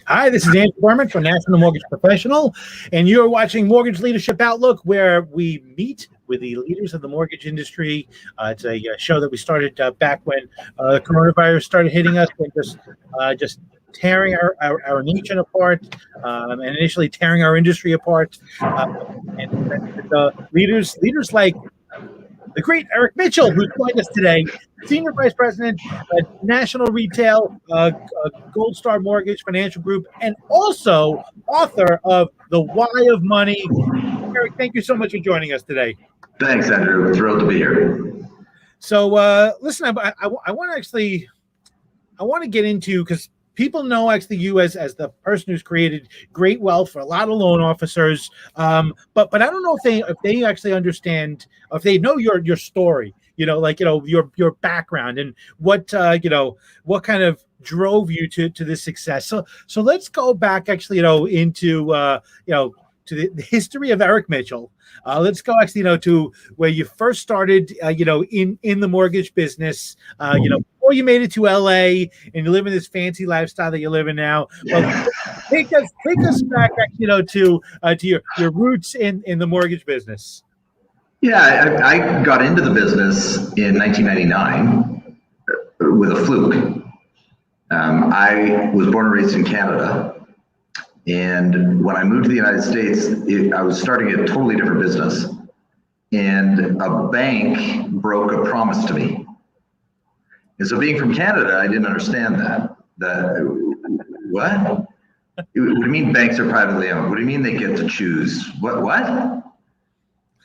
Hi, this is Andrew Berman from National Mortgage Professional, and you're watching Mortgage Leadership Outlook, where we meet with the leaders of the mortgage industry. It's a show that we started back when the coronavirus started hitting us, and just tearing our nation apart, and initially tearing our industry apart. And leaders like the great Eric Mitchell, who joined us today, Senior Vice President at National Retail, Gold Star Mortgage Financial Group, and also author of The Why of Money. Eric, thank you so much for joining us today. Thanks, Andrew. Thrilled to be here. So, listen, I want to get into, because people know actually you as the person who's created great wealth for a lot of loan officers, but I don't know if they actually understand, or if they know your story. Your background and what what kind of drove you to this success. So let's go back actually into to the history of Eric Mitchell. Let's go actually to where you first started in the mortgage business. Before you made it to LA and you live in this fancy lifestyle that you live in now. Well, take us back actually to your roots in the mortgage business. Yeah, I got into the business in 1999 with a fluke. I was born and raised in Canada, and when I moved to the United States, I was starting a totally different business, and a bank broke a promise to me. And so being from Canada, I didn't understand that. What? What do you mean banks are privately owned? What do you mean they get to choose? What?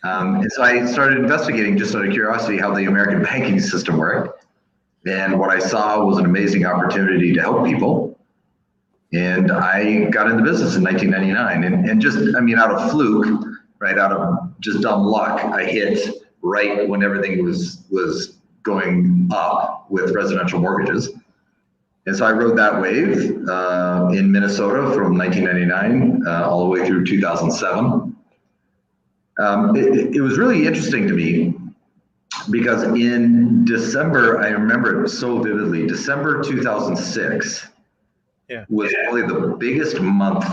And so I started investigating, just out of curiosity, how the American banking system worked. And what I saw was an amazing opportunity to help people. And I got into business in 1999. And just, out of fluke, right, out of just dumb luck, I hit right when everything was going up with residential mortgages. And so I rode that wave in Minnesota from 1999 all the way through 2007. It was really interesting to me because in December, I remember it so vividly, December 2006 was probably the biggest month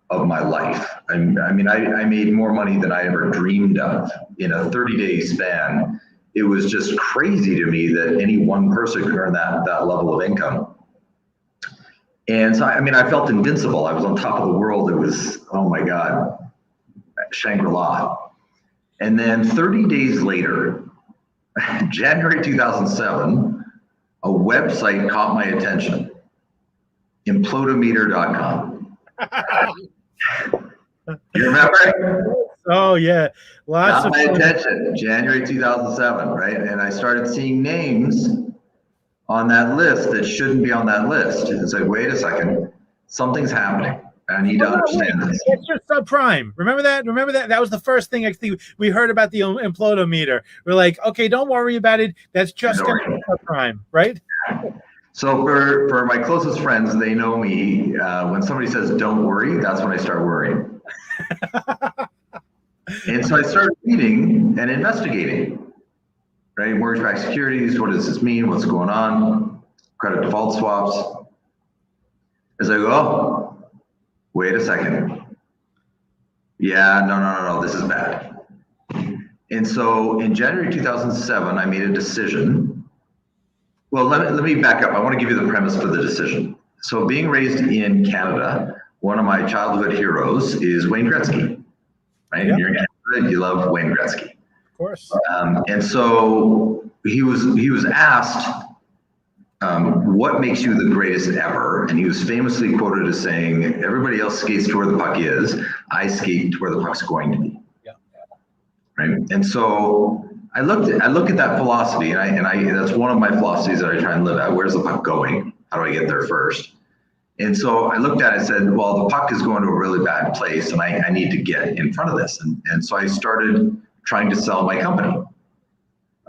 of my life. I made more money than I ever dreamed of in a 30-day span. It was just crazy to me that any one person could earn that level of income. And so, I felt invincible. I was on top of the world. It was, oh my God, Shangri-La. And then 30 days later, January 2007, a website caught my attention, implodometer.com. You remember? Oh yeah, got my attention, January 2007, right? And I started seeing names on that list that shouldn't be on that list. It's like, wait a second, something's happening. I need to understand this. It's just subprime. Remember that? That was the first thing actually we heard about the implodometer. We're like, okay, don't worry about it. That's just subprime, right? So for my closest friends, they know me. When somebody says don't worry, that's when I start worrying. And so I started reading and investigating, right? Mortgage-backed securities, what does this mean? What's going on? Credit default swaps. As I go, oh, wait a second. Yeah, no, this is bad. And so in January 2007, I made a decision. Well, let me back up. I want to give you the premise for the decision. So being raised in Canada, one of my childhood heroes is Wayne Gretzky, right? Yep. You're in Canada, you love Wayne Gretzky. Of course. And so he was asked, what makes you the greatest ever? And he was famously quoted as saying, everybody else skates to where the puck is, I skate to where the puck's going to be. Yeah. Right. And so I look at that philosophy, and I that's one of my philosophies that I try and live at. Where's the puck going? How do I get there first? And so I looked at it and said, well, the puck is going to a really bad place, and I need to get in front of this. And so I started trying to sell my company.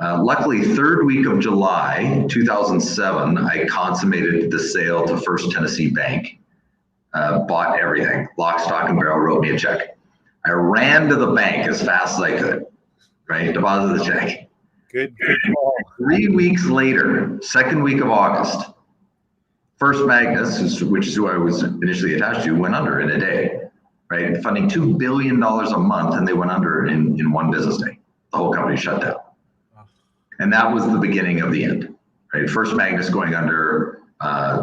Luckily, third week of July 2007, I consummated the sale to First Tennessee Bank. Bought everything, lock, stock, and barrel, wrote me a check. I ran to the bank as fast as I could, right? Deposited the check. Good. 3 weeks later, second week of August, First Magnus, which is who I was initially attached to, went under in a day, right? Funding $2 billion a month, and they went under in one business day. The whole company shut down. And that was the beginning of the end, right? First Magnus going under,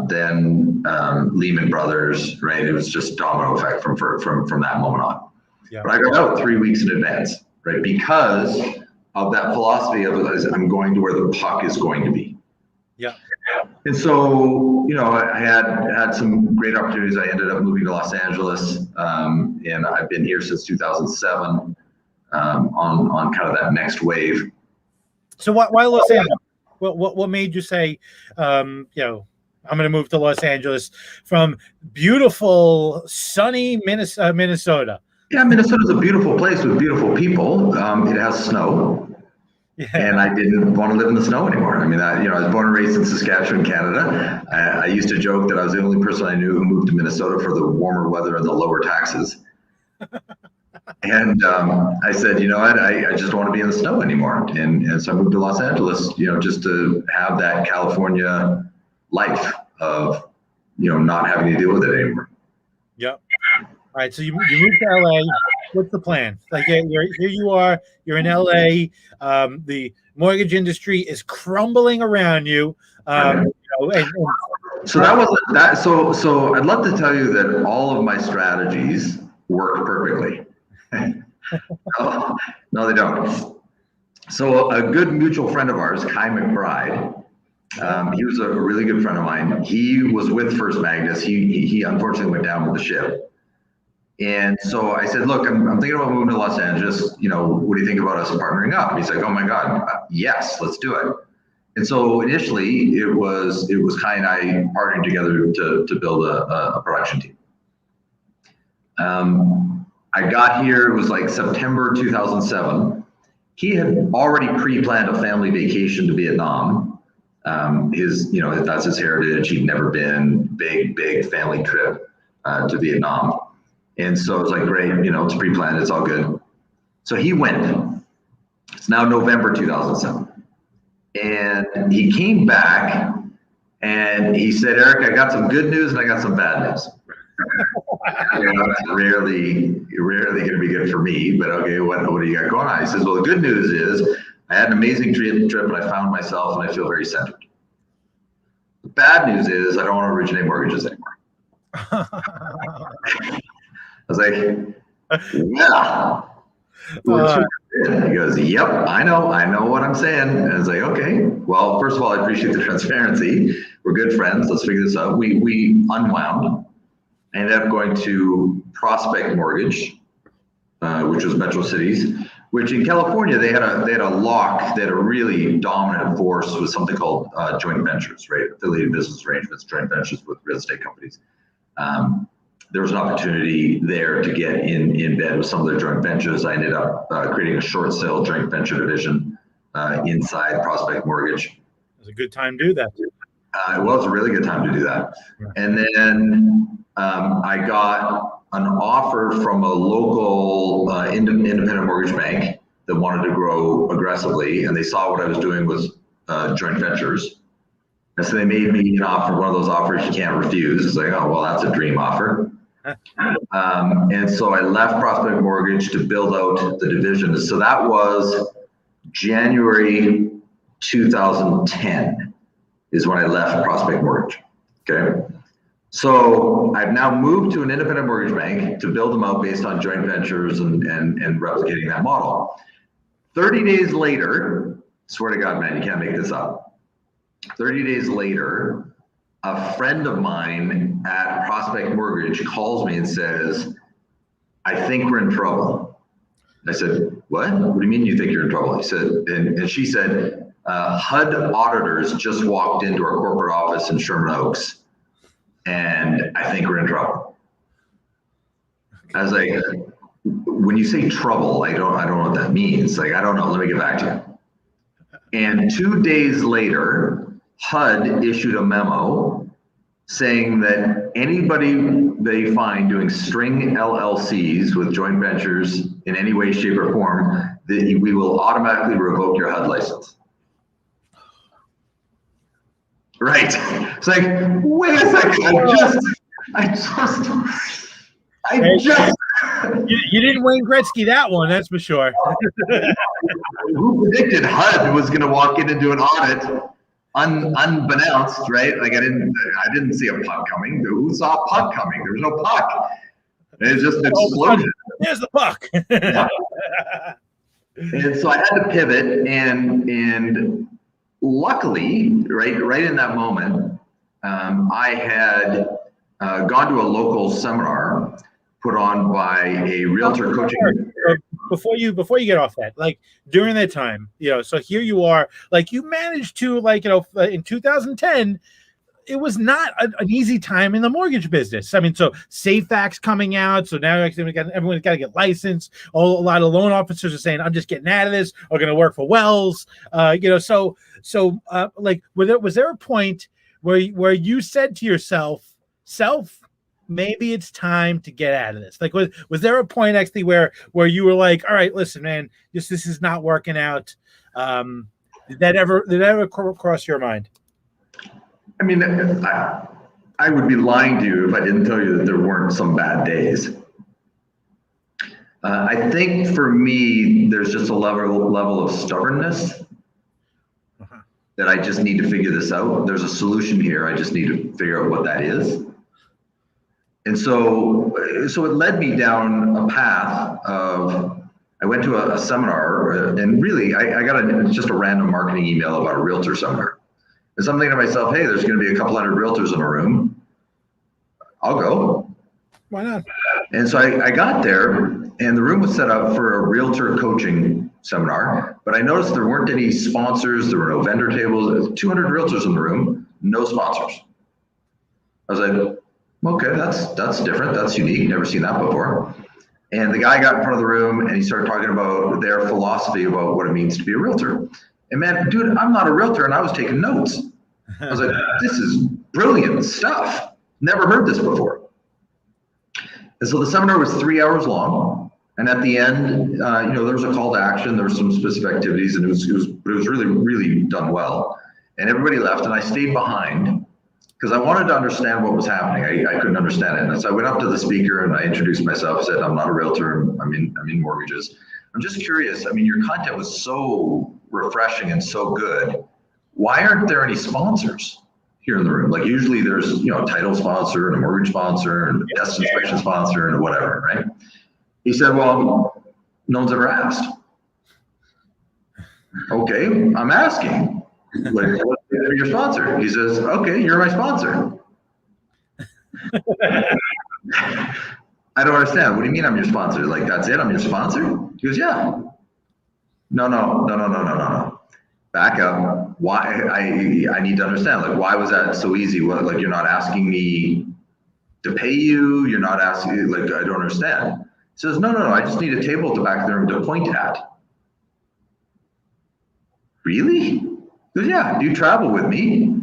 then Lehman Brothers, right? It was just domino effect from that moment on. Yeah. But I got out 3 weeks in advance, right? Because of that philosophy of I'm going to where the puck is going to be. Yeah. And so, I had some great opportunities. I ended up moving to Los Angeles, and I've been here since 2007 on kind of that next wave. So why Los Angeles? What made you say, I'm going to move to Los Angeles from beautiful, sunny Minnesota? Yeah, Minnesota's a beautiful place with beautiful people. It has snow. Yeah. And I didn't want to live in the snow anymore. I mean, I was born and raised in Saskatchewan, Canada. I used to joke that I was the only person I knew who moved to Minnesota for the warmer weather and the lower taxes. And I said, I just don't want to be in the snow anymore. And so I moved to Los Angeles, just to have that California life of, not having to deal with it anymore. Yep. All right, so you moved to LA. What's the plan? Like, here you are. You're in LA. The mortgage industry is crumbling around you. So that wasn't that. So I'd love to tell you that all of my strategies work perfectly. No, they don't. So a good mutual friend of ours, Kai McBride, he was a really good friend of mine. He was with First Magnus. He unfortunately went down with the ship. And so I said, look, I'm thinking about moving to Los Angeles. What do you think about us partnering up? And he's like, oh my God, yes, let's do it. And so initially it was Kai and I partnering together to build a production team. I got here, it was like September 2007. He had already pre-planned a family vacation to Vietnam. That's his heritage. He'd never been. Big family trip to Vietnam. And so it's like, great, it's pre-planned, it's all good. So he went. It's now November 2007. And he came back and he said, Eric, I got some good news and I got some bad news. It's rarely going to be good for me, but okay, what do you got going on? He says, well, the good news is I had an amazing trip and I found myself and I feel very centered. The bad news is I don't want to originate mortgages anymore. I was like, yeah. He goes, yep, I know what I'm saying. And I was like, okay, well, first of all, I appreciate the transparency. We're good friends. Let's figure this out. We unwound. I ended up going to Prospect Mortgage, which was Metro Cities, which in California, they had a lock, they had a really dominant force with something called joint ventures, right? Affiliated business arrangements, joint ventures with real estate companies. There was an opportunity there to get in bed with some of their joint ventures. I ended up creating a short sale joint venture division inside Prospect Mortgage. It was a good time to do that. It was a really good time to do that. Yeah. And then I got an offer from a local independent mortgage bank that wanted to grow aggressively, and they saw what I was doing with joint ventures. And so they made me an offer, one of those offers you can't refuse. It's like, oh, well, that's a dream offer. And so I left Prospect Mortgage to build out the division. So that was January 2010 is when I left Prospect Mortgage. Okay. So I've now moved to an independent mortgage bank to build them out based on joint ventures and replicating that model. 30 days later, swear to God, man, you can't make this up. 30 days later, a friend of mine at Prospect Mortgage calls me and says, I think we're in trouble. I said, what? What do you mean you think you're in trouble? He said, and she said, HUD auditors just walked into our corporate office in Sherman Oaks, and I think we're in trouble. I was like, when you say trouble, I don't know what that means. Like, I don't know. Let me get back to you. And 2 days later, HUD issued a memo saying that anybody they find doing string LLCs with joint ventures in any way, shape, or form, that we will automatically revoke your HUD license. Right. It's like, wait a second. You didn't Wayne Gretzky that one, that's for sure. Who predicted HUD was going to walk in and do an audit unbeknownst, right? Like I didn't see a puck coming. Who saw a puck coming? There was no puck. It was just an explosion. There's the puck. Yeah. And so I had to pivot, and luckily, right in that moment, I had gone to a local seminar put on by a realtor coaching. Before you get off that, like during that time, so here you are, like you managed to, like, in 2010, it was not an easy time in the mortgage business. I mean, so Safe Act's coming out, so now everyone's got to get licensed. A lot of loan officers are saying, "I'm just getting out of this," or going to work for Wells. Like, was there a point where you said to yourself, maybe it's time to get out of this? Like, was there a point actually where you were like, all right, listen, man, this is not working out? Did that ever cross your mind? I mean, I would be lying to you if I didn't tell you that there weren't some bad days. I think for me, there's just a level of stubbornness that I just need to figure this out. There's a solution here. I just need to figure out what that is. And so it led me down a path of, I went to a seminar, and really I got just a random marketing email about a realtor seminar. And so I'm thinking to myself, hey, there's going to be a couple hundred realtors in a room. I'll go. Why not? And so I got there, and the room was set up for a realtor coaching seminar, but I noticed there weren't any sponsors. There were no vendor tables. 200 realtors in the room, no sponsors. I was like, okay, that's different. That's unique. Never seen that before. And the guy got in front of the room, and he started talking about their philosophy about what it means to be a realtor. And man, dude, I'm not a realtor, and I was taking notes. I was like, this is brilliant stuff. Never heard this before. And so the seminar was 3 hours long. And at the end, there was a call to action. There were some specific activities, and it was really, really done well. And everybody left, and I stayed behind because I wanted to understand what was happening. I couldn't understand it. And so I went up to the speaker, and I introduced myself. I said, I'm not a realtor. I'm in mortgages. I'm just curious. I mean, your content was so refreshing and so good. Why aren't there any sponsors here in the room? Like usually there's, a title sponsor and a mortgage sponsor and a test inspection sponsor and whatever, right? He said, well, no one's ever asked. Okay, I'm asking. Like, what's your sponsor? He says, okay, you're my sponsor. I don't understand. What do you mean I'm your sponsor? Like, that's it? I'm your sponsor? He goes, yeah. No. Back up. Why? I need to understand. Like, why was that so easy? What, like, you're not asking me to pay you? You're not asking, like, I don't understand. He says, no. I just need a table at the back of the room to point at. Really? He goes, yeah. Do you travel with me?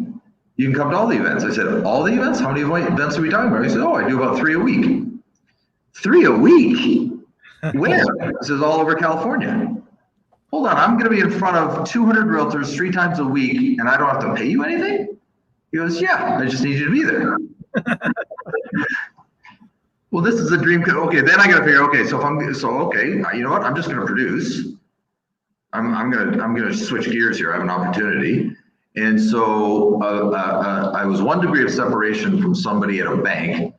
You can come to all the events. I said, all the events? How many events are we talking about? He said, oh, I do about 3 a week. 3 a week? Where? This is all over California. Hold on, I'm going to be in front of 200 realtors 3 times a week, and I don't have to pay you anything? He goes, yeah, I just need you to be there. Well, this is a dream. Okay, then I got to figure. Okay, you know what? I'm just going to produce. I'm going to switch gears here. I have an opportunity, and so I was 1 degree of separation from somebody at a bank.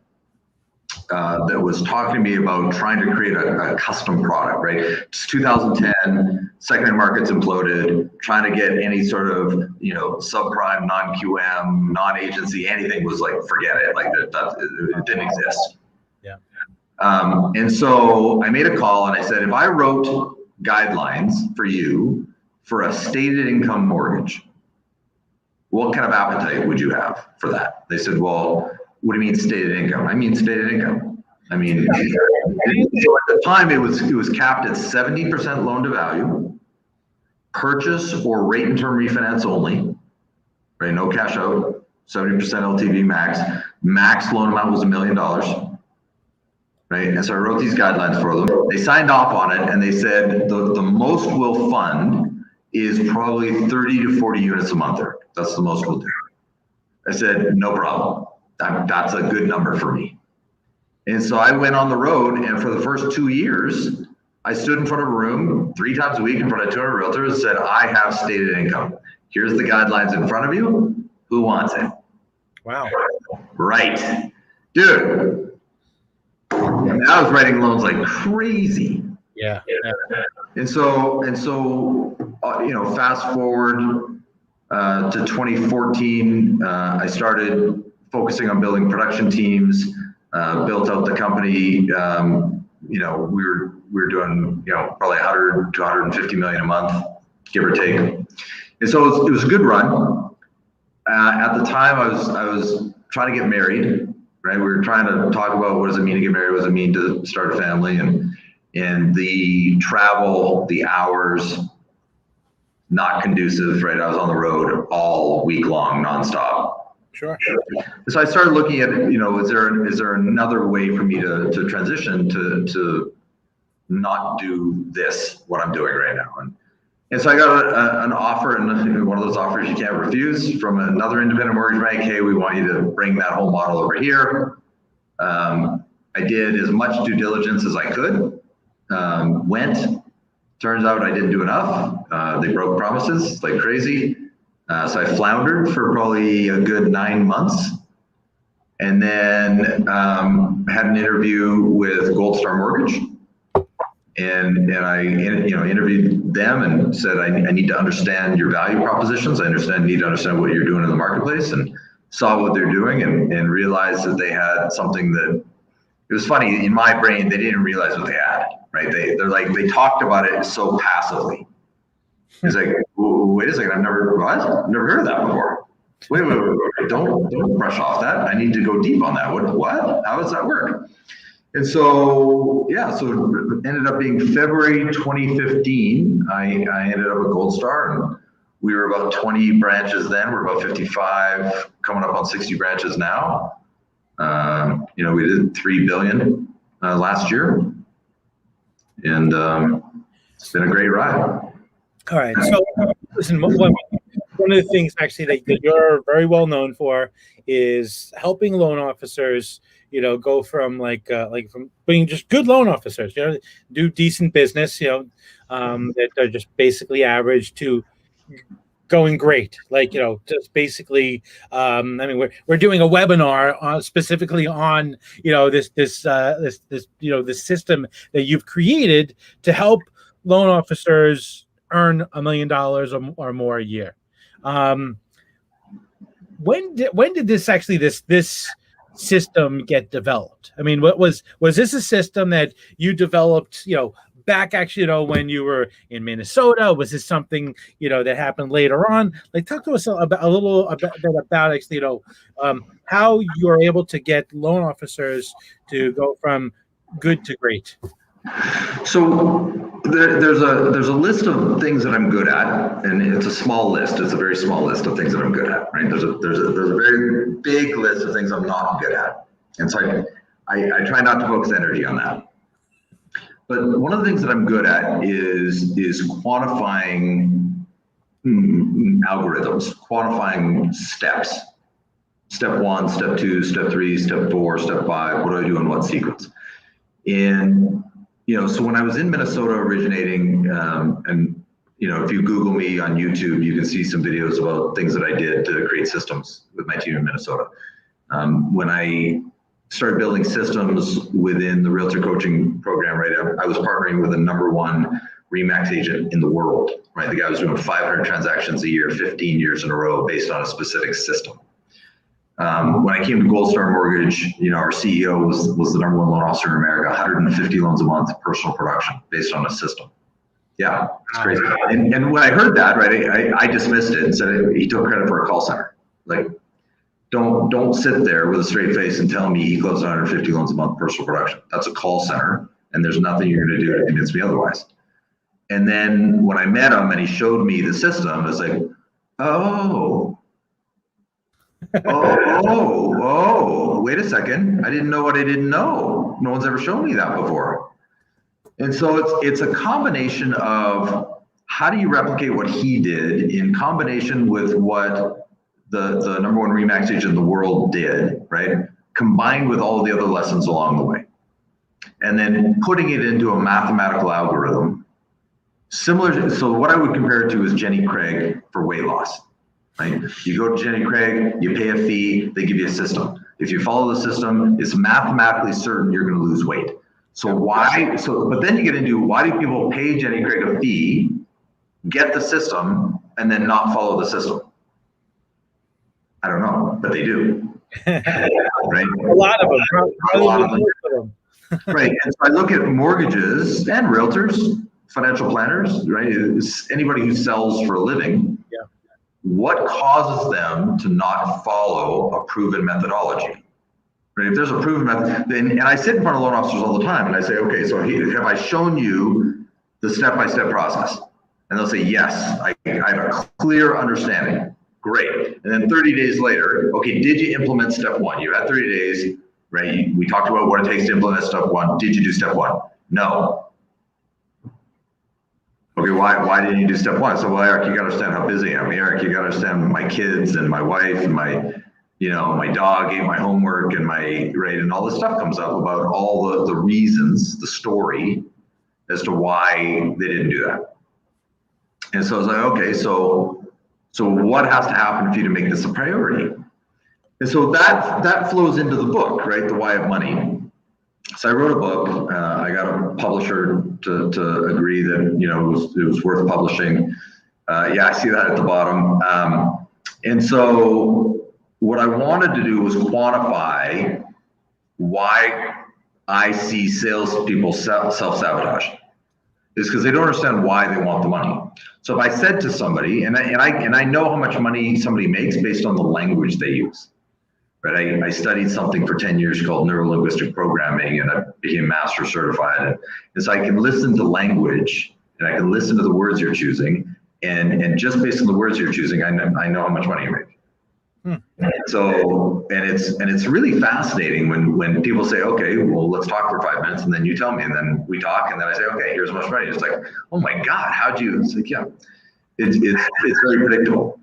That was talking to me about trying to create a custom product, right? It's 2010, secondary markets imploded, trying to get any sort of, subprime, non-QM, non-agency, anything was like, forget it. Like it didn't exist. Yeah. And so I made a call and I said, if I wrote guidelines for you for a stated income mortgage, what kind of appetite would you have for that? They said, well, what do you mean stated income? I mean stated income. I mean, so at the time it was capped at 70% loan to value, purchase or rate and term refinance only, right? No cash out, 70% LTV max. Max loan amount was $1 million, right? And so I wrote these guidelines for them. They signed off on it, and they said the most we'll fund is probably 30 to 40 units a month. That's the most we'll do. I said, no problem. That's a good number for me. And so I went on the road, and for the first 2 years, I stood in front of a room 3 times a week in front of 200 realtors and said, I have stated income. Here's the guidelines in front of you. Who wants it? Wow. Right. Dude. And I was writing loans like crazy. Yeah. And so, fast forward to 2014, I started focusing on building production teams, built out the company. We were doing, probably 100 to 150 million a month, give or take. And so it was a good run. At the time, I was trying to get married, right? We were trying to talk about what does it mean to get married, what does it mean to start a family, and the travel, the hours, not conducive, right? I was on the road all week long, nonstop. Sure. So I started looking at, is there another way for me to transition to not do this, what I'm doing right now? And so I got an offer, and one of those offers you can't refuse, from another independent mortgage bank. Hey, we want you to bring that whole model over here. I did as much due diligence as I could. Turns out I didn't do enough. They broke promises like crazy. So I floundered for probably a good 9 months, and then had an interview with Gold Star Mortgage, and I interviewed them and said, I need to understand your value propositions. I need to understand what you're doing in the marketplace, and saw what they're doing and realized that they had something that, it was funny, in my brain, they didn't realize what they had, right? They're like, they talked about it so passively. It's like, wait a second, I've never heard of that before. Wait, don't brush off that. I need to go deep on that. What? How does that work? And so, so it ended up being February 2015. I ended up at Gold Star, and we were about 20 branches then. We're about 55, coming up on 60 branches now. We did $3 billion last year, and it's been a great ride. All right. So, listen, one of the things actually that you're very well known for is helping loan officers, go from from being just good loan officers, do decent business, that are just basically average, to going great. Just basically, we're doing a webinar specifically on, this system that you've created to help loan officers earn $1 million or more a year. When did this system get developed? I mean, was this a system that you developed, back actually, when you were in Minnesota? Was this something, that happened later on? Talk to us a little bit about actually, how you're able to get loan officers to go from good to great. So there's a list of things that I'm good at, and it's a small list. It's a very small list of things that I'm good at, right? There's a very big list of things I'm not good at, and so I try not to focus energy on that. But one of the things that I'm good at is quantifying algorithms, quantifying steps. Step 1, step 2, step 3, step 4, step 5. What do I do in what sequence? And so when I was in Minnesota originating, and if you Google me on YouTube, you can see some videos about things that I did to create systems with my team in Minnesota. When I started building systems within the realtor coaching program, right, I was partnering with the #1 RE/MAX agent in the world, right? The guy was doing 500 transactions a year, 15 years in a row, based on a specific system. When I came to Gold Star Mortgage, our CEO was the #1 loan officer in America, 150 loans a month, personal production based on a system. Yeah, it's crazy. And when I heard that, right, I dismissed it and said he took credit for a call center. Don't sit there with a straight face and tell me he closed 150 loans a month, personal production. That's a call center, and there's nothing you're going to do to convince me otherwise. And then when I met him and he showed me the system, I was like, oh, wait a second. I didn't know what I didn't know. No one's ever shown me that before. And so it's a combination of how do you replicate what he did in combination with what the number one Remax agent in the world did, right? Combined with all the other lessons along the way. And then putting it into a mathematical algorithm, similar to, so what I would compare it to is Jenny Craig for weight loss, right? You go to Jenny Craig, you pay a fee, they give you a system. If you follow the system, it's mathematically certain you're gonna lose weight. So but then you get into, why do people pay Jenny Craig a fee, get the system, and then not follow the system? I don't know, but they do. Right? A lot of them. A lot of them. Right. And so I look at mortgages and realtors, financial planners, right? It's anybody who sells for a living. Yeah. What causes them to not follow a proven methodology? Right? If there's a proven method, then, and I sit in front of loan officers all the time and I say, okay, so have I shown you the step-by-step process? And they'll say, yes, I have a clear understanding. Great. And then 30 days later, okay, did you implement step one? You had 30 days, right? We talked about what it takes to implement step one. Did you do step one? No. Okay, why didn't you do step one? So, well, Eric, you got to understand how busy I am. Eric, you got to understand my kids and my wife and my dog ate my homework and and all this stuff comes up about all the reasons, the story as to why they didn't do that. And so I was like, okay, so what has to happen for you to make this a priority? And so that flows into the book, right? The Why of Money. So I wrote a book. I got a publisher to agree that it was worth publishing. Yeah, I see that at the bottom. And so what I wanted to do was quantify why I see salespeople self-sabotage. Is because they don't understand why they want the money. So if I said to somebody, and I know how much money somebody makes based on the language they use, right? I studied something for 10 years called neuro-linguistic programming, and I became master certified. And so I can listen to language, and I can listen to the words you're choosing, and just based on the words you're choosing, I know how much money you make. So, and it's really fascinating when people say, okay, well, let's talk for 5 minutes, and then you tell me, and then we talk, and then I say, okay, here's how much money. It's like, oh my God, how'd you? It's like, yeah, it's very predictable.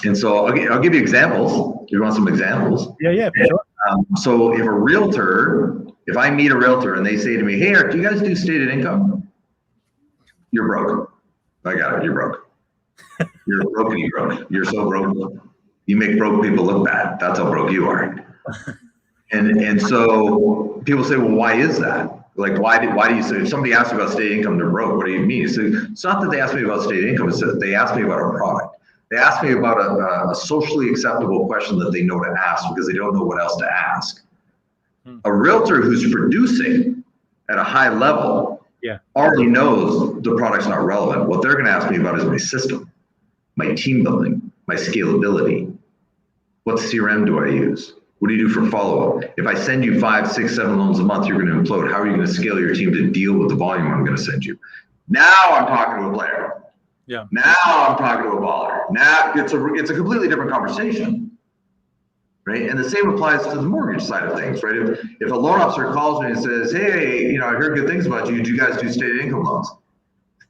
And so I'll give you examples. You want some examples? Yeah, for sure. So if I meet a realtor and they say to me, hey, Eric, do you guys do stated income? You're broke. I got it. You're broke. You're broke and you broke. You're so broke. You make broke people look bad. That's how broke you are. And so people say, well, why is that? Like, why do you say, if somebody asks me about state income, they're broke, what do you mean? So it's not that they ask me about state income, it's that they ask me about a product. They ask me about a socially acceptable question that they know to ask because they don't know what else to ask. A realtor who's producing at a high level already knows the product's not relevant. What they're going to ask me about is my system, my team building, my scalability. What CRM do I use? What do you do for follow-up? If I send you 5, 6, 7 loans a month, you're going to implode. How are you going to scale your team to deal with the volume I'm going to send you? Now I'm talking to a player. Yeah. Now I'm talking to a baller. Now it's a completely different conversation, right? And the same applies to the mortgage side of things, right? If a loan officer calls me and says, hey, I heard good things about you. Do you guys do stated income loans?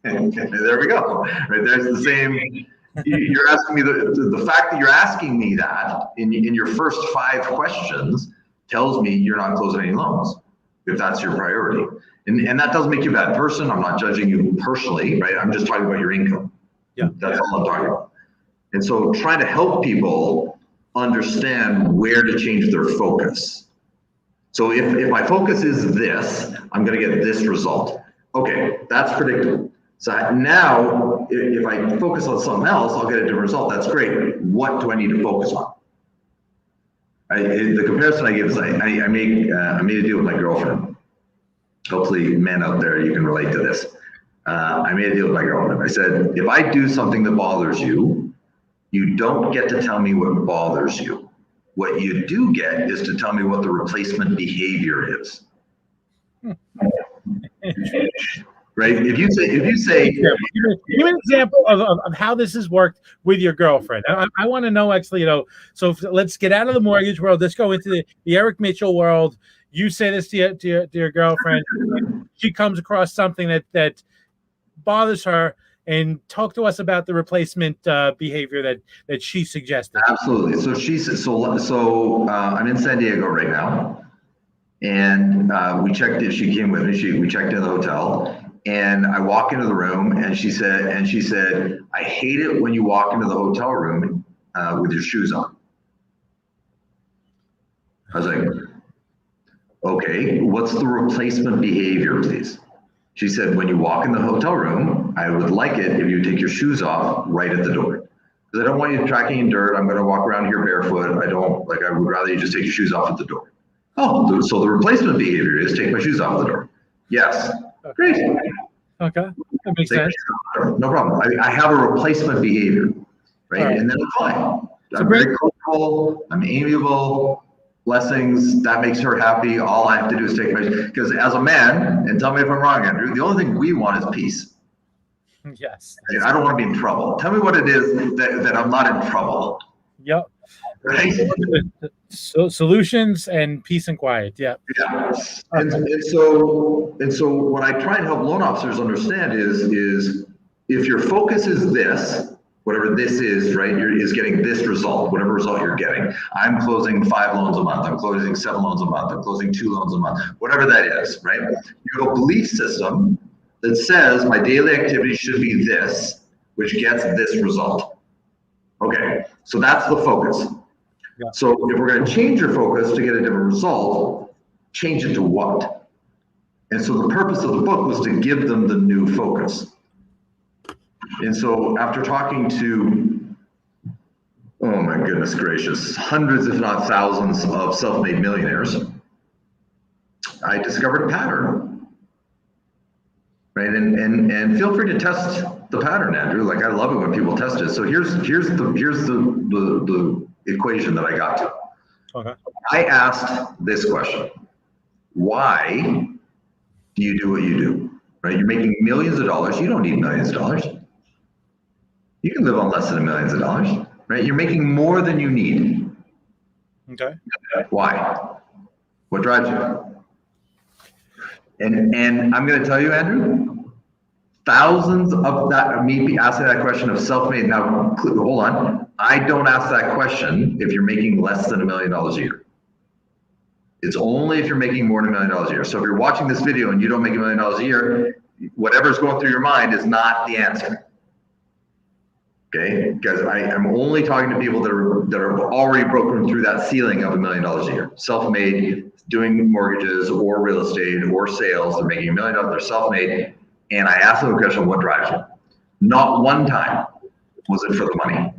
And there we go, right? There's the same. You're asking me the fact that you're asking me that in your first 5 questions tells me you're not closing any loans if that's your priority. And that doesn't make you a bad person. I'm not judging you personally, right? I'm just talking about your income. Yeah. That's all I'm talking about. And so trying to help people understand where to change their focus. So if my focus is this, I'm going to get this result. Okay, that's predictable. So now, if I focus on something else, I'll get a different result. That's great. What do I need to focus on? The comparison I give is I made a deal with my girlfriend. Hopefully, men out there, you can relate to this. I made a deal with my girlfriend. I said, if I do something that bothers you, you don't get to tell me what bothers you. What you do get is to tell me what the replacement behavior is. Right? If you say, give me an example of how this has worked with your girlfriend. I want to know actually, so let's get out of the mortgage world. Let's go into the Eric Mitchell world. You say this to your girlfriend. She comes across something that bothers her. and talk to us about the replacement behavior that she suggested. Absolutely. So I'm in San Diego right now, and we checked in. She came with me. We checked in the hotel, and I walk into the room, and she said, I hate it when you walk into the hotel room with your shoes on. I was like, okay, what's the replacement behavior, please? She said, when you walk in the hotel room, I would like it if you take your shoes off right at the door. Because I don't want you tracking in dirt. I'm going to walk around here barefoot. I would rather you just take your shoes off at the door. Oh, so the replacement behavior is take my shoes off the door. Yes. Okay. Great. Okay. That makes sense. No problem. I have a replacement behavior, right? And then it's fine. I'm very comfortable. I'm amiable. Blessings. That makes her happy. All I have to do is take my, because as a man, and tell me if I'm wrong, Andrew, the only thing we want is peace. Yes. I don't want to be in trouble. Tell me what it is that I'm not in trouble. Yep. Right? So solutions and peace and quiet. Yeah. Yeah. And so what I try and help loan officers understand is if your focus is this, whatever this is, right, is getting this result, whatever result you're getting. I'm closing 5 loans a month. I'm closing 7 loans a month. I'm closing 2 loans a month, whatever that is, right? You have a belief system that says my daily activity should be this, which gets this result. Okay, so that's the focus. Yeah. So if we're going to change your focus to get a different result, change it to what? And so the purpose of the book was to give them the new focus. And so after talking to, oh my goodness gracious, hundreds if not thousands of self-made millionaires, I discovered a pattern, right? And feel free to test the pattern, Andrew. Like, I love it when people test it. So here's the equation that I got to. Okay. I asked this question: why do you do what you do? Right? You're making millions of dollars. You don't need millions of dollars. You can live on less than millions of dollars, right? You're making more than you need. Okay. Why? What drives you? And I'm going to tell you, Andrew, thousands of that, me asking that question of self-made. Now, hold on. I don't ask that question if you're making less than $1 million a year. It's only if you're making more than $1 million a year. So if you're watching this video and you don't make $1 million a year, whatever's going through your mind is not the answer. Okay, because I am only talking to people that are already broken through that ceiling of $1 million a year. Self-made, doing mortgages or real estate or sales, they're making $1 million, they're self-made. And I asked them the question, what drives you? Not one time was it for the money.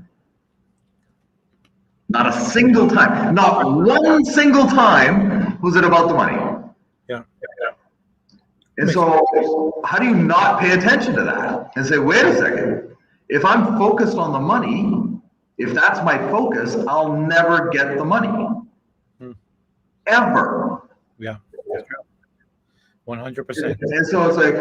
Not a single time, not one single time was it about the money. Yeah. And so how do you not pay attention to that and say, wait a second, if I'm focused on the money, if that's my focus, I'll never get the money. Ever. Yeah. 100%. And so it's like,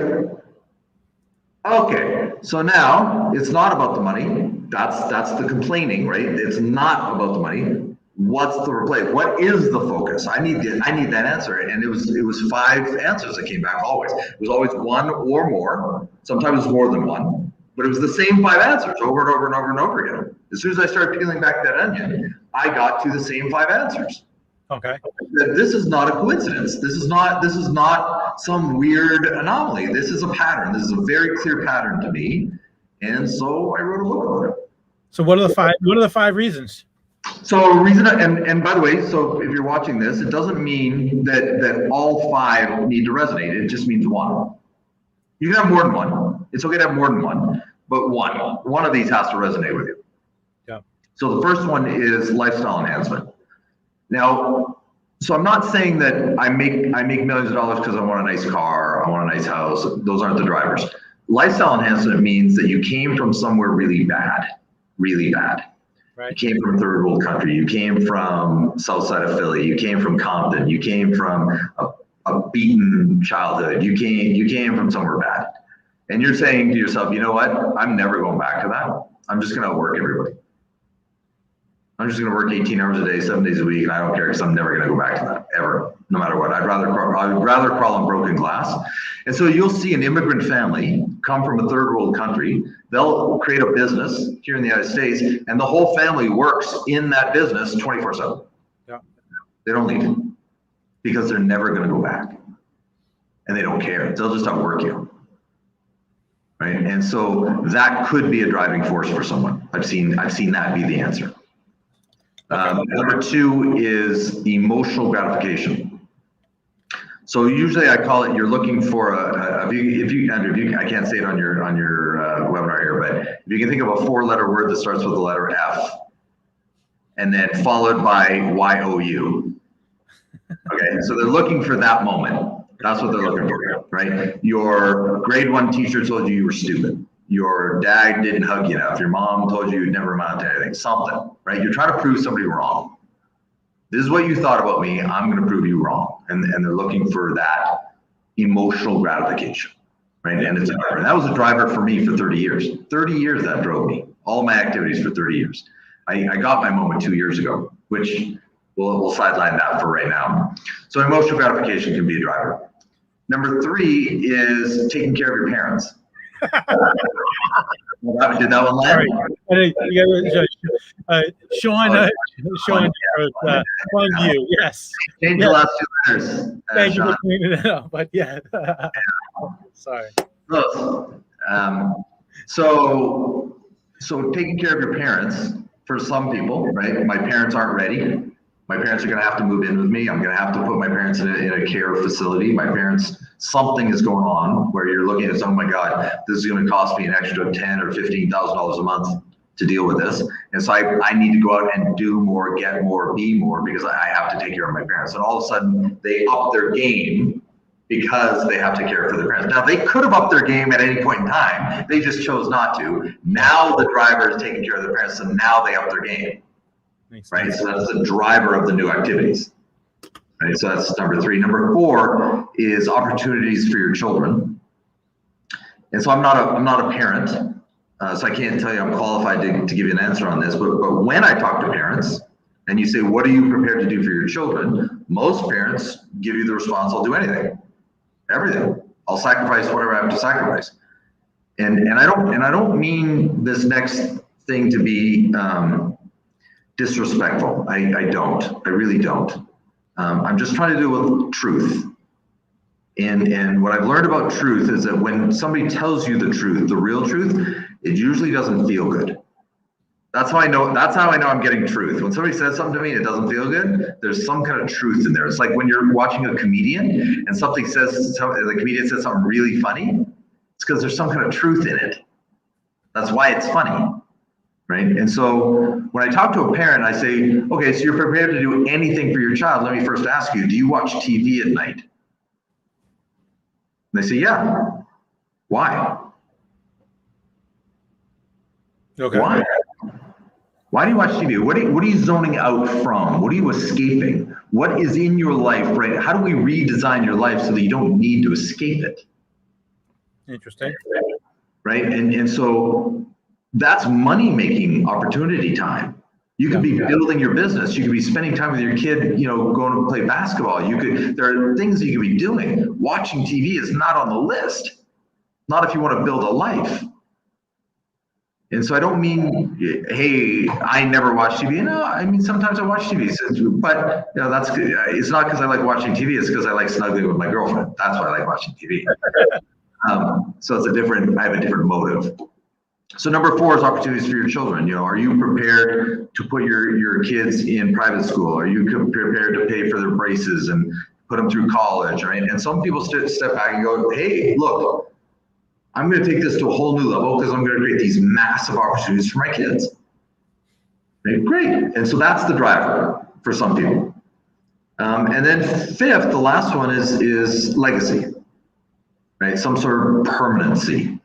okay, so now it's not about the money. That's the complaining, right? It's not about the money. What's the replace? What is the focus? I need that answer. And it was 5 answers that came back always. It was always one or more. Sometimes more than one. But it was the same 5 answers over and over and over and over again. As soon as I started peeling back that onion, I got to the same 5 answers. Okay. This is not a coincidence. This is not some weird anomaly. This is a pattern. This is a very clear pattern to me. And so I wrote a book about it. So what are the 5 reasons? So reason, and by the way, so if you're watching this, it doesn't mean that all 5 need to resonate. It just means one. You can have more than one. It's okay to have more than one, but one of these has to resonate with you. Yeah. So the first one is lifestyle enhancement. Now, so I'm not saying that I make millions of dollars because I want a nice car, I want a nice house. Those aren't the drivers. Lifestyle enhancement means that you came from somewhere really bad. Right. You came from a third world country. You came from south side of Philly. You came from Compton. You came from a beaten childhood. You came from somewhere bad. And you're saying to yourself, you know what? I'm never going back to that. I'm just going to outwork everybody. I'm just going to work 18 hours a day, 7 days a week, and I don't care because I'm never going to go back to that ever, no matter what. I'd rather crawl on broken glass. And so you'll see an immigrant family come from a third world country. They'll create a business here in the United States, and the whole family works in that business 24/7. Yeah. They don't leave because they're never going to go back, and they don't care. They'll just outwork you. Right? And so that could be a driving force for someone. I've seen that be the answer. Number two is emotional gratification. So usually I call it, you're looking for Andrew, I can't say it on your webinar here, but if you can think of a 4-letter word that starts with the letter F and then followed by YOU. Okay, so they're looking for that moment. That's what they're looking for, right? Your grade 1 teacher told you were stupid. Your dad didn't hug you enough. Your mom told you you'd never amount to anything. Something, right? You're trying to prove somebody wrong. This is what you thought about me. I'm going to prove you wrong. And they're looking for that emotional gratification, right? And it's a driver. And that was a driver for me for 30 years. 30 years that drove me. All my activities for 30 years. I got my moment 2 years ago, which we'll sideline that for right now. So emotional gratification can be a driver. Number 3 is taking care of your parents. Did that one land? Sean, you, yes. Change the last 2 letters. Thank you for cleaning it up, but yeah. Sorry. Close. So taking care of your parents, for some people, right? My parents aren't ready. My parents are going to have to move in with me. I'm going to have to put my parents in a care facility. My parents, something is going on where you're looking at, oh my God, this is going to cost me an extra $10,000 or $15,000 a month to deal with this. And so I need to go out and do more, get more, be more, because I have to take care of my parents. And all of a sudden they up their game because they have to care for their parents. Now they could have upped their game at any point in time. They just chose not to. Now the driver is taking care of their parents, so now they up their game. Right, so that's the driver of the new activities. Right, so that's number 3. Number 4 is opportunities for your children. And so I'm not a parent, so I can't tell you I'm qualified to give you an answer on this. But when I talk to parents, and you say, "What are you prepared to do for your children?" Most parents give you the response, "I'll do anything, everything. I'll sacrifice whatever I have to sacrifice." And I don't mean this next thing to be disrespectful. I don't. I really don't. I'm just trying to do with truth. And what I've learned about truth is that when somebody tells you the truth, the real truth, it usually doesn't feel good. That's how I know I'm getting truth. When somebody says something to me and it doesn't feel good, there's some kind of truth in there. It's like when you're watching a comedian and the comedian says something really funny, it's because there's some kind of truth in it. That's why it's funny. Right? And so when I talk to a parent, I say, okay, so you're prepared to do anything for your child. Let me first ask you, do you watch TV at night? And they say, yeah. Why? Okay. Why? Why do you watch TV? What are you zoning out from? What are you escaping? What is in your life, right? How do we redesign your life so that you don't need to escape it? Interesting. Right? And so that's money-making opportunity time. You could be building your business. You could be spending time with your kid, going to play basketball. There are things that you could be doing. Watching TV is not on the list. Not if you want to build a life. And so I don't mean, hey, I never watch TV. No, I mean, sometimes I watch TV, but that's good. It's not because I like watching TV. It's because I like snuggling with my girlfriend. That's why I like watching TV. So I have a different motive. So number 4 is opportunities for your children. Are you prepared to put your kids in private school? Are you prepared to pay for their braces and put them through college, right? And some people step back and go, hey, look, I'm going to take this to a whole new level because I'm going to create these massive opportunities for my kids. Right? Great. And so that's the driver for some people. And then 5th, the last one is legacy, right? Some sort of permanency.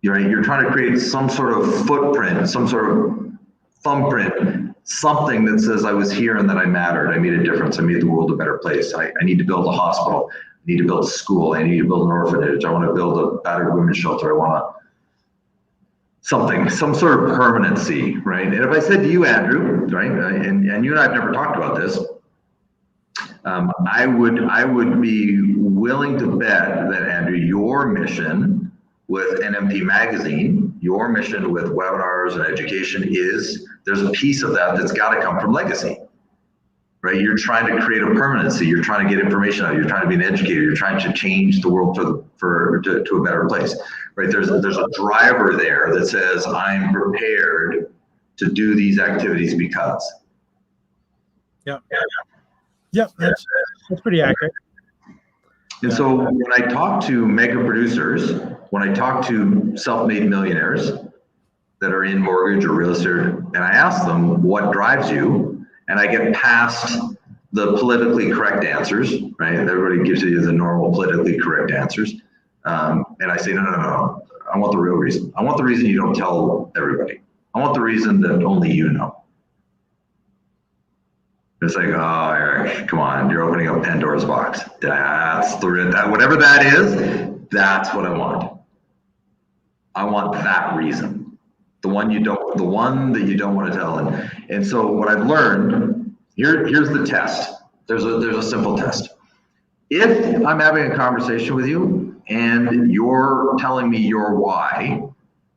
You're trying to create some sort of footprint, some sort of thumbprint, something that says I was here and that I mattered. I made a difference. I made the world a better place. I need to build a hospital. I need to build a school. I need to build an orphanage. I want to build a battered women's shelter. I want some sort of permanency, right? And if I said to you, Andrew, right, and you and I have never talked about this, I would be willing to bet that, Andrew, your mission with NMP Magazine, your mission with webinars and education is there's a piece of that that's got to come from legacy, right? You're trying to create a permanency. You're trying to get information out. You're trying to be an educator. You're trying to change the world to a better place, right? There's a driver there that says I'm prepared to do these activities because. Yeah. Yep, that's pretty accurate. And so when I talk to mega producers, when I talk to self-made millionaires that are in mortgage or real estate, and I ask them what drives you, and I get past the politically correct answers, right? Everybody gives you the normal politically correct answers. And I say, no. I want the real reason. I want the reason you don't tell everybody. I want the reason that only you know. It's like, oh, Eric, come on, you're opening up Pandora's box. Whatever that is, that's what I want. I want that reason, the one that you don't want to tell. And so what I've learned, here's the test. There's a simple test. If I'm having a conversation with you and you're telling me your why,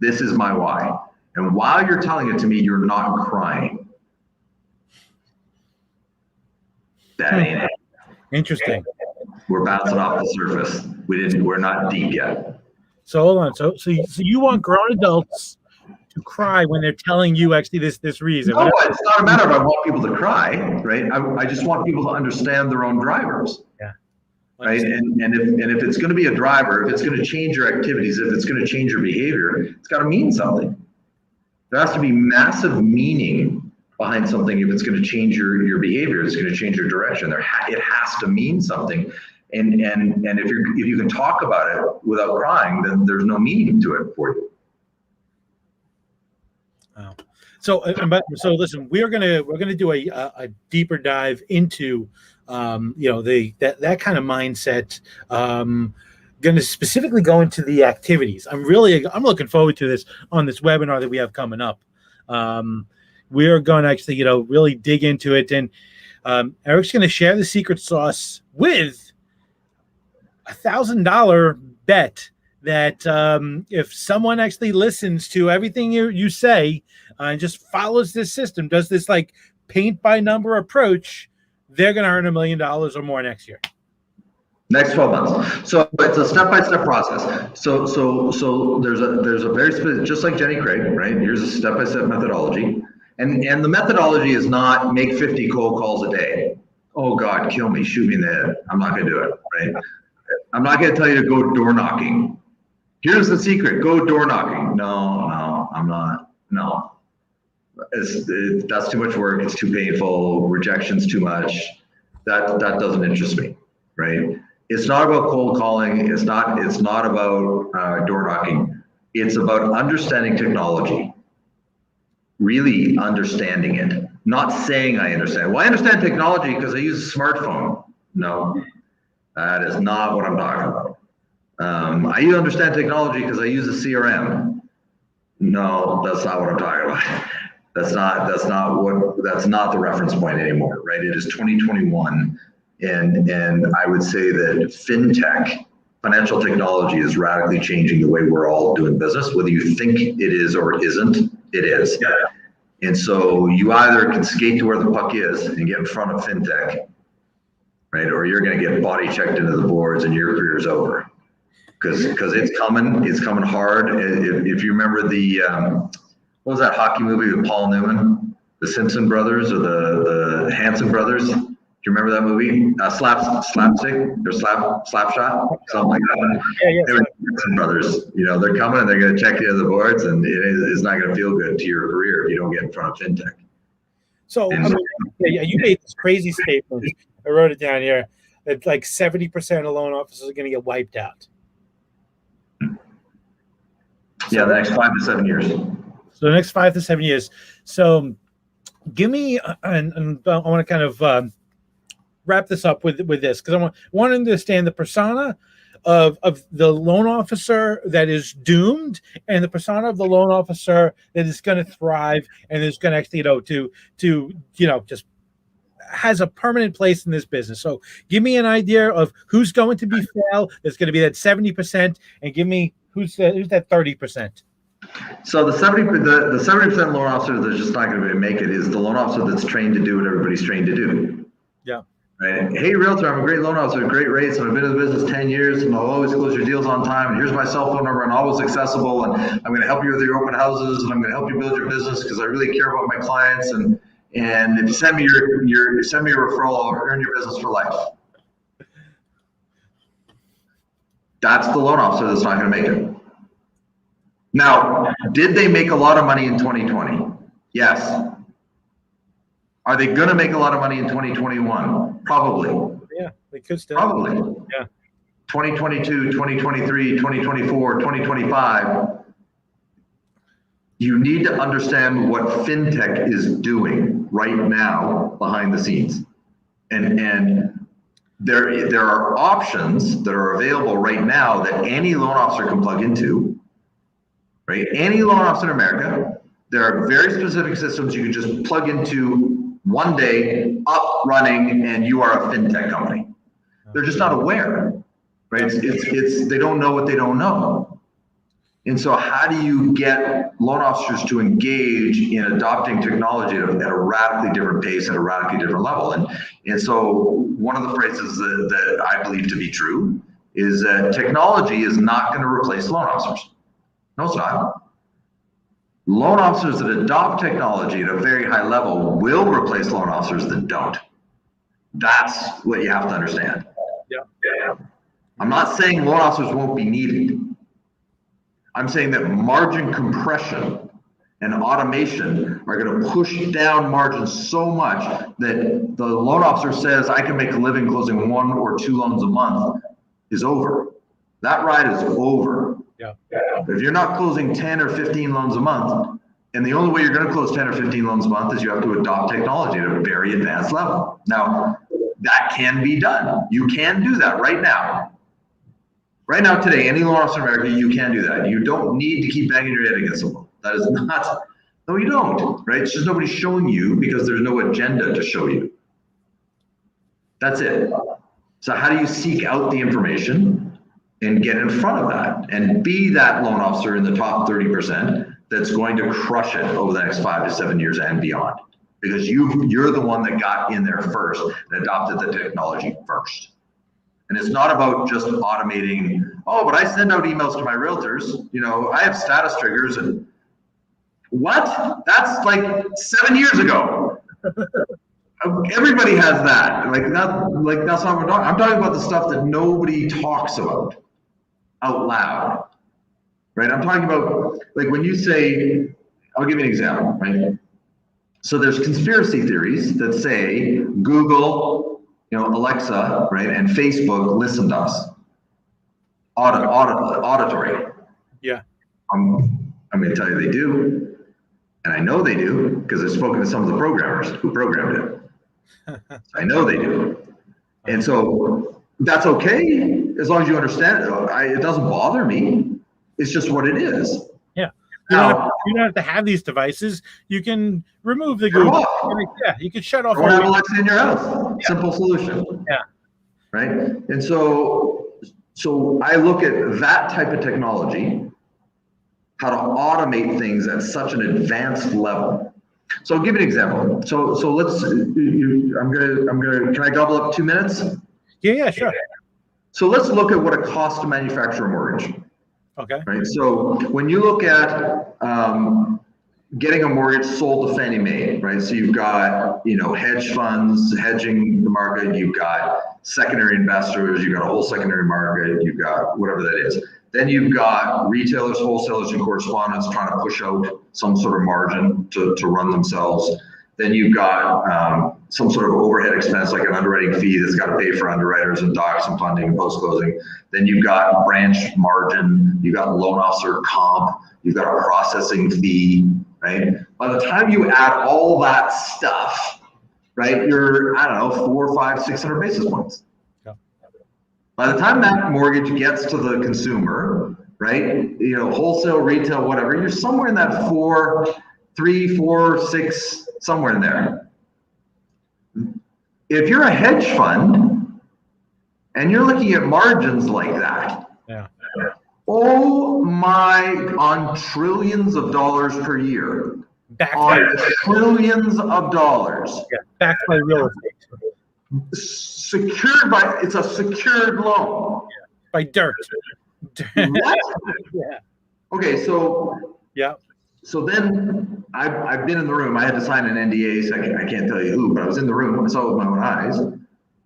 this is my why. And while you're telling it to me, you're not crying. That ain't it. Interesting. We're bouncing off the surface. We're not deep yet. So hold on. So you want grown adults to cry when they're telling you actually this reason? No, it's not a matter of I want people to cry, right? I just want people to understand their own drivers. Yeah. Right. And if it's going to be a driver, if it's going to change your activities, if it's going to change your behavior, it's got to mean something. There has to be massive meaning behind something. If it's going to change your behavior, it's going to change your direction. It has to mean something. And if you can talk about it without crying, then there's no meaning to it for you. Wow. So listen, we're gonna do a deeper dive into that kind of mindset. Going to specifically go into the activities. I'm looking forward to this on this webinar that we have coming up. We're going to actually, really dig into it. And Eric's going to share the secret sauce with $1,000 bet that if someone actually listens to everything you say and just follows this system, does this like paint by number approach, they're going to earn $1 million or more next year. Next 12 months. So it's a step-by-step process. So there's a very specific, just like Jenny Craig, right? Here's a step-by-step methodology. And the methodology is not make 50 cold calls a day. Oh God, kill me, shoot me in the head. I'm not gonna do it, right? I'm not gonna tell you to go door knocking. Here's the secret, go door knocking. No, I'm not, no. That's too much work, it's too painful, rejection's too much. That doesn't interest me, right? It's not about cold calling, it's not about door knocking. It's about understanding technology. Really understanding it, not saying I understand. Well, I understand technology because I use a smartphone. No, that is not what I'm talking about. I understand technology because I use a CRM. No, that's not what I'm talking about. That's not the reference point anymore, right? It is 2021, and I would say that fintech, financial technology, is radically changing the way we're all doing business. Whether you think it is or isn't, it is. Yeah. And so you either can skate to where the puck is and get in front of fintech, right? Or you're going to get body checked into the boards and your career's over. Because it's coming hard. If you remember what was that hockey movie with Paul Newman, the Simpson brothers or the Hanson brothers? Do you remember that movie? Slapstick or slap shot, something like that. Yeah. They were Simpson brothers. They're coming and they're going to check you to the boards, and it's not going to feel good to your career if you don't get in front of fintech. So you made this crazy statement. I wrote it down here that like 70% of loan officers are going to get wiped out. Yeah, the next 5 to 7 years. So the next 5 to 7 years. So give me, and I want to kind of wrap this up with this, because I want to understand the persona of the loan officer that is doomed, and the persona of the loan officer that is going to thrive and is going to actually, just has a permanent place in this business. So give me an idea of who's going to be fail. There's going to be that 70%, and give me who's that 30%. So the 70% loan officer that's just not going to make it is the loan officer that's trained to do what everybody's trained to do. Yeah. Right. Hey, realtor, I'm a great loan officer, great rates, and I've been in the business 10 years, and I'll always close your deals on time. And here's my cell phone number, and always accessible. And I'm going to help you with your open houses, and I'm going to help you build your business because I really care about my clients. And if you send me your send me a referral, I'll earn your business for life. That's the loan officer that's not going to make it. Now, did they make a lot of money in 2020? Yes. Are they going to make a lot of money in 2021? Probably. Yeah, they could still. Probably. Yeah. 2022, 2023, 2024, 2025. You need to understand what fintech is doing right now behind the scenes. And there are options that are available right now that any loan officer can plug into, right? Any loan officer in America, there are very specific systems you can just plug into one day, up, running, and you are a fintech company. They're just not aware, right? It's they don't know what they don't know. And so how do you get loan officers to engage in adopting technology at a radically different pace, at a radically different level? And so one of the phrases that I believe to be true is that technology is not going to replace loan officers. No, it's not. Loan officers that adopt technology at a very high level will replace loan officers that don't. That's what you have to understand. Yeah. I'm not saying loan officers won't be needed. I'm saying that margin compression and automation are going to push down margins so much that the loan officer says, I can make a living closing 1 or 2 loans a month is over. That ride is over. Yeah. If you're not closing 10 or 15 loans a month, and the only way you're going to close 10 or 15 loans a month is you have to adopt technology at a very advanced level. Now, that can be done. You can do that right now. Right now, today, any loan officer in America, you can do that. You don't need to keep banging your head against the wall. That is not, no, you don't, right? It's just nobody's showing you because there's no agenda to show you. That's it. So how do you seek out the information and get in front of that and be that loan officer in the top 30% that's going to crush it over the next 5 to 7 years and beyond? Because you're the one that got in there first and adopted the technology first. And it's not about just automating, oh, but I send out emails to my realtors, I have status triggers and what? That's like 7 years ago. Everybody has that. That's not what we're talking. I'm talking about the stuff that nobody talks about out loud, right? I'm talking about when you say, I'll give you an example, right? So there's conspiracy theories that say Google, Alexa, right, and Facebook listen to us. Auditory. Yeah. I'm going to tell you they do, and I know they do because I've spoken to some of the programmers who programmed it. I know they do, and so that's okay as long as you understand it. It doesn't bother me. It's just what it is. Yeah. You don't have to have these devices. You can remove the Google. Yeah, you can shut off. Don't have Alexa in your house. Yeah. Simple solution. Yeah. Right. And so I look at that type of technology, how to automate things at such an advanced level. So I'll give you an example. So let's. Can I gobble up 2 minutes? Yeah, sure. So let's look at what it costs to manufacture a mortgage. Okay. Right. So when you look at getting a mortgage sold to Fannie Mae, right? So you've got, hedge funds hedging the market. You've got secondary investors. You've got a whole secondary market. You've got whatever that is. Then you've got retailers, wholesalers, and correspondents trying to push out some sort of margin to run themselves. Then you've got some sort of overhead expense, like an underwriting fee that's got to pay for underwriters and docs and funding and post-closing. Then you've got branch margin, you've got loan officer comp, you've got a processing fee, right? By the time you add all that stuff, right? You're, I don't know, 4, 5, 600 basis points. Yeah. By the time that mortgage gets to the consumer, right? Wholesale, retail, whatever, you're somewhere in that 3, 4, 6, somewhere in there. If you're a hedge fund and you're looking at margins like that, yeah. Oh my, on trillions of dollars per year. Trillions of dollars. Yeah, backed by real estate. Secured by, it's a secured loan. Yeah, by dirt. What? Yeah. Okay, so. Yeah. So then I've been in the room. I had to sign an NDA, so I can't tell you who, but I was in the room. I saw it with my own eyes.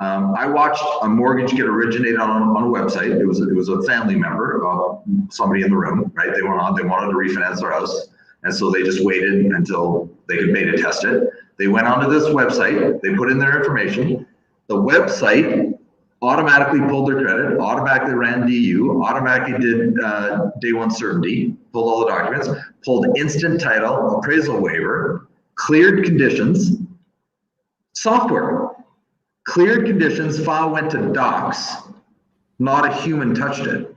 I watched a mortgage get originated on a website. It was a family member of somebody in the room, right? They wanted to refinance their house. And so they just waited until they could beta test it. They went onto this website, they put in their information. The website automatically pulled their credit, automatically ran DU, automatically did day one certainty, pulled all the documents, pulled instant title, appraisal waiver, cleared conditions, software. Cleared conditions, file went to docs. Not a human touched it.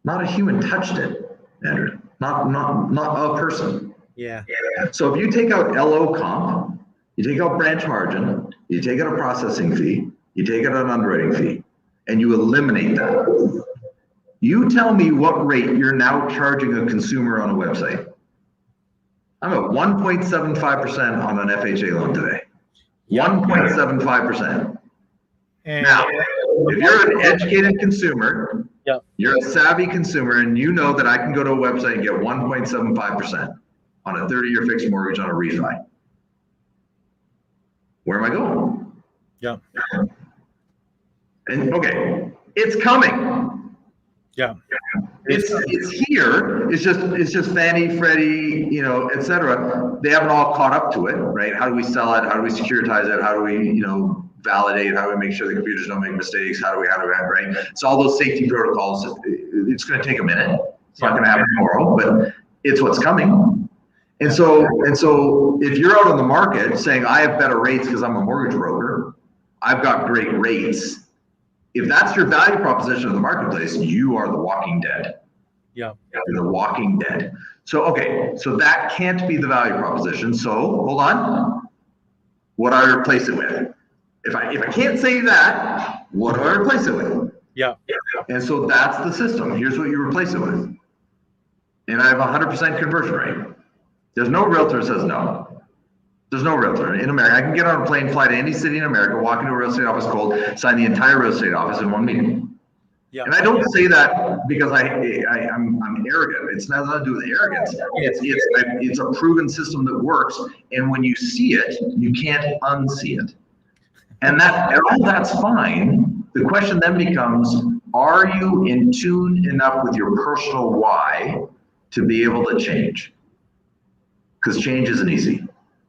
Not a human touched it, Andrew. Not a person. Yeah. So if you take out LO comp, you take out branch margin, you take out a processing fee, you take out an underwriting fee, and you eliminate that. You tell me what rate you're now charging a consumer on a website. I'm at 1.75% on an FHA loan today. 1.75%. Now, if you're an educated consumer, you're a savvy consumer, and you know that I can go to a website and get 1.75% on a 30-year fixed mortgage on a refi. Where am I going? Yeah. And okay, it's coming. Yeah. It's here. It's just Fannie, Freddie, et cetera. They haven't all caught up to it, right? How do we sell it? How do we securitize it? How do we, validate? How do we make sure the computers don't make mistakes? How do we, right? So all those safety protocols, it's going to take a minute. It's not going to happen tomorrow, but it's what's coming. And so if you're out on the market saying, I have better rates because I'm a mortgage broker, I've got great rates. If that's your value proposition in the marketplace, you are the walking dead. Yeah. You're the walking dead. So, okay, so that can't be the value proposition. So hold on. What do I replace it with? If I can't say that, what do I replace it with? Yeah. And so that's the system. Here's what you replace it with. And I have 100% conversion rate. There's no realtor that says no. There's no realtor in America. I can get on a plane, fly to any city in America, walk into a real estate office cold, sign the entire real estate office in one meeting. Yeah. And I don't say that because I'm arrogant. It's nothing to do with arrogance. It's a proven system that works. And when you see it, you can't unsee it. And all that's fine. The question then becomes, are you in tune enough with your personal why to be able to change? Because change isn't easy.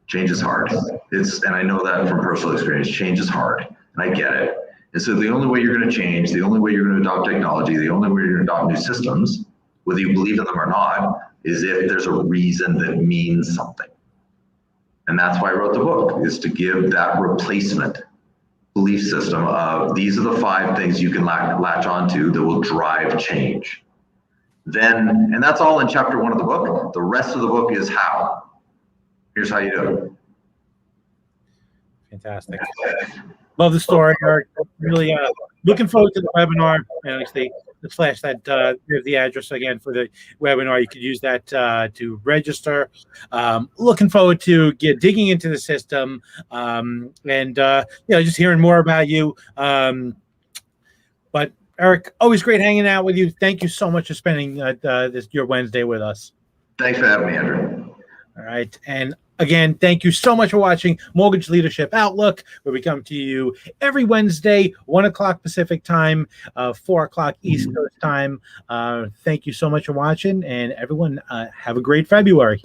Change is hard. And I know that from personal experience. Change is hard, and I get it. And so the only way you're going to change, the only way you're going to adopt technology, the only way you're going to adopt new systems, whether you believe in them or not, is if there's a reason that means something. And that's why I wrote the book, is to give that replacement belief system of these are the 5 things you can latch onto that will drive change. And that's all in chapter 1 of the book. The rest of the book is how. Here's how you do it. Fantastic. Love the story, Eric. Really looking forward to the webinar. And let's flash that, the address again for the webinar. You could use that to register. Looking forward to digging into the system and just hearing more about you. But Eric, always great hanging out with you. Thank you so much for spending your Wednesday with us. Thanks for having me, Andrew. All right. And again, thank you so much for watching Mortgage Leadership Outlook, where we come to you every Wednesday, 1 o'clock Pacific time, 4 o'clock East Coast time. Thank you so much for watching, and everyone have a great February.